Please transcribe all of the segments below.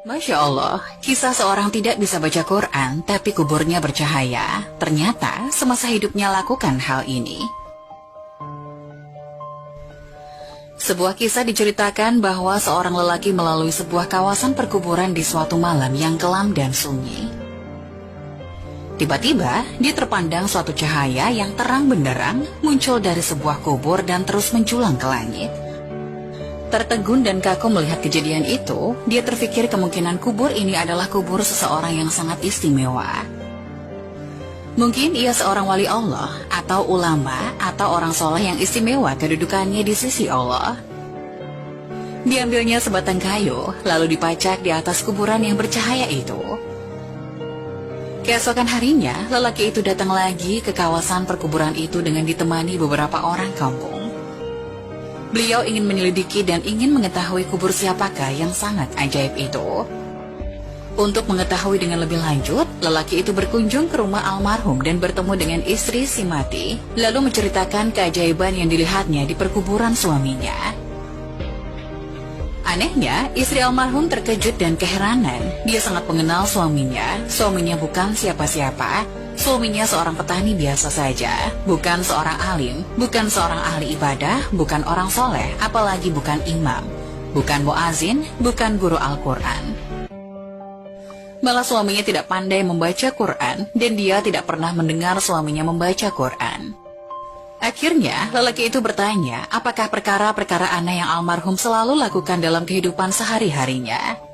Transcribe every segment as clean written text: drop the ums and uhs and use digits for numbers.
Masya Allah, kisah seorang tidak bisa baca Quran, tapi kuburnya bercahaya. Ternyata semasa hidupnya lakukan hal ini. Sebuah kisah diceritakan bahwa seorang lelaki melalui sebuah kawasan perkuburan di suatu malam yang kelam dan sunyi. Tiba-tiba, dia terpandang suatu cahaya yang terang benderang muncul dari sebuah kubur dan terus menjulang ke langit. Tertegun dan kaku melihat kejadian itu, dia terfikir kemungkinan kubur ini adalah kubur seseorang yang sangat istimewa. Mungkin ia seorang wali Allah, atau ulama, atau orang soleh yang istimewa kedudukannya di sisi Allah. Diambilnya sebatang kayu, lalu dipacak di atas kuburan yang bercahaya itu. Keesokan harinya, lelaki itu datang lagi ke kawasan perkuburan itu dengan ditemani beberapa orang kampung. Beliau ingin menyelidiki dan ingin mengetahui kubur siapakah yang sangat ajaib itu. Untuk mengetahui dengan lebih lanjut, lelaki itu berkunjung ke rumah almarhum dan bertemu dengan istri si mati, lalu menceritakan keajaiban yang dilihatnya di perkuburan suaminya. Anehnya, istri almarhum terkejut dan keheranan. Dia sangat mengenal suaminya. Suaminya bukan siapa-siapa. Suaminya seorang petani biasa saja, bukan seorang alim, bukan seorang ahli ibadah, bukan orang soleh, apalagi bukan imam, bukan muazin, bukan guru Al-Quran. Malah suaminya tidak pandai membaca Quran, dan dia tidak pernah mendengar suaminya membaca Quran. Akhirnya, lelaki itu bertanya, apakah perkara-perkara aneh yang almarhum selalu lakukan dalam kehidupan sehari-harinya.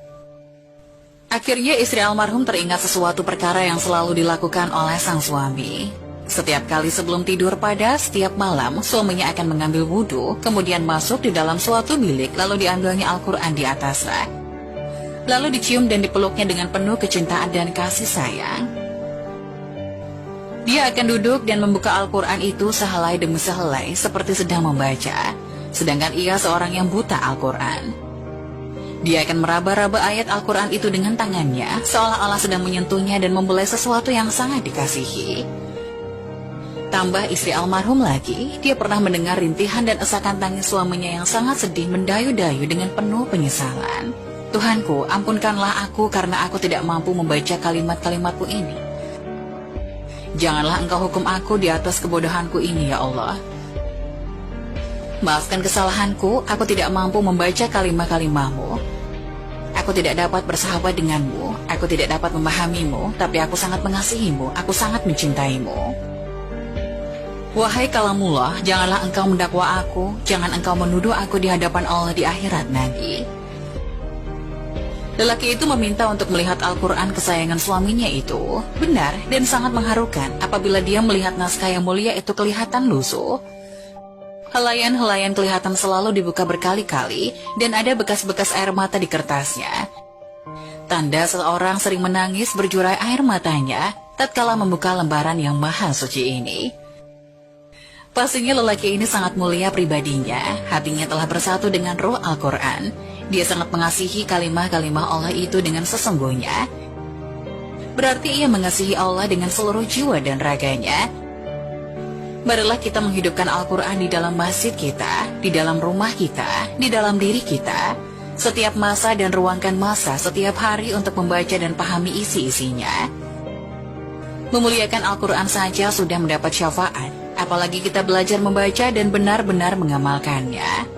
Akhirnya istri almarhum teringat sesuatu perkara yang selalu dilakukan oleh sang suami. Setiap kali sebelum tidur pada setiap malam, suaminya akan mengambil wudhu, kemudian masuk di dalam suatu bilik, lalu diambilnya Al-Quran di atasnya. Lalu dicium dan dipeluknya dengan penuh kecintaan dan kasih sayang. Dia akan duduk dan membuka Al-Quran itu sehelai demi sehelai seperti sedang membaca, sedangkan ia seorang yang buta Al-Quran. Dia akan meraba-raba ayat Al-Quran itu dengan tangannya, seolah-olah sedang menyentuhnya dan membelai sesuatu yang sangat dikasihi. Tambah istri almarhum lagi, dia pernah mendengar rintihan dan esakan tangis suaminya yang sangat sedih mendayu-dayu dengan penuh penyesalan. Tuhanku, ampunkanlah aku karena aku tidak mampu membaca kalimat-kalimatmu ini. Janganlah engkau hukum aku di atas kebodohanku ini, ya Allah. Maafkan kesalahanku, aku tidak mampu membaca kalimat-kalimatmu. Aku tidak dapat bersahabat denganmu, aku tidak dapat memahamimu, tapi aku sangat mengasihimu, aku sangat mencintaimu. Wahai kalamullah, janganlah engkau mendakwa aku, jangan engkau menuduh aku di hadapan Allah di akhirat nanti. Lelaki itu meminta untuk melihat Al-Quran kesayangan suaminya itu. Benar dan sangat mengharukan apabila dia melihat naskah yang mulia itu kelihatan lusuh. Helaian-helaian kelihatan selalu dibuka berkali-kali dan ada bekas-bekas air mata di kertasnya. Tanda seseorang sering menangis berjurai air matanya tatkala membuka lembaran yang maha suci ini. Pastinya lelaki ini sangat mulia pribadinya, hatinya telah bersatu dengan roh Al-Quran. Dia sangat mengasihi kalimah-kalimah Allah itu dengan sesungguhnya. Berarti ia mengasihi Allah dengan seluruh jiwa dan raganya. Marilah kita menghidupkan Al-Quran di dalam masjid kita, di dalam rumah kita, di dalam diri kita. Setiap masa dan ruangkan masa setiap hari untuk membaca dan pahami isi-isinya. Memuliakan Al-Quran saja sudah mendapat syafaat, apalagi kita belajar membaca dan benar-benar mengamalkannya.